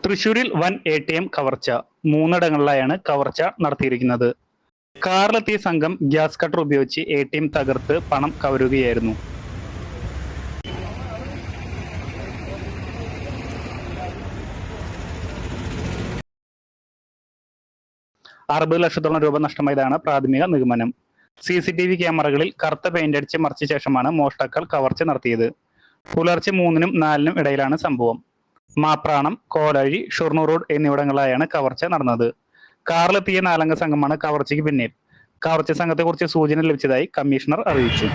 തൃശൂരിൽ വൻ ATM കവർച്ച. മൂന്നിടങ്ങളിലായാണ് കവർച്ച നടത്തിയിരിക്കുന്നത്. കാറിലെത്തിയ സംഘം ഗ്യാസ് കട്ടർ ഉപയോഗിച്ച് ATM തകർത്ത് പണം കവരുകയായിരുന്നു. ₹60 ലക്ഷത്തോളം നഷ്ടമായതാണ് പ്രാഥമിക നിഗമനം. CCTV ക്യാമറകളിൽ കറുത്ത പെയിന്റ് അടിച്ച് മറിച്ച ശേഷമാണ് മോഷ്ടാക്കൾ കവർച്ച നടത്തിയത്. പുലർച്ചെ 3-നും 4-നും ഇടയിലാണ് സംഭവം. മാപ്രാണം, കോലഴി, ഷൊർണൂർ റോഡ് എന്നിവിടങ്ങളിലായാണ് കവർച്ച നടന്നത്. കാറിലെത്തിയ 4-അംഗ സംഘമാണ് കവർച്ചയ്ക്ക് പിന്നിൽ. കവർച്ച സംഘത്തെക്കുറിച്ച് സൂചന ലഭിച്ചതായി കമ്മീഷണർ അറിയിച്ചു.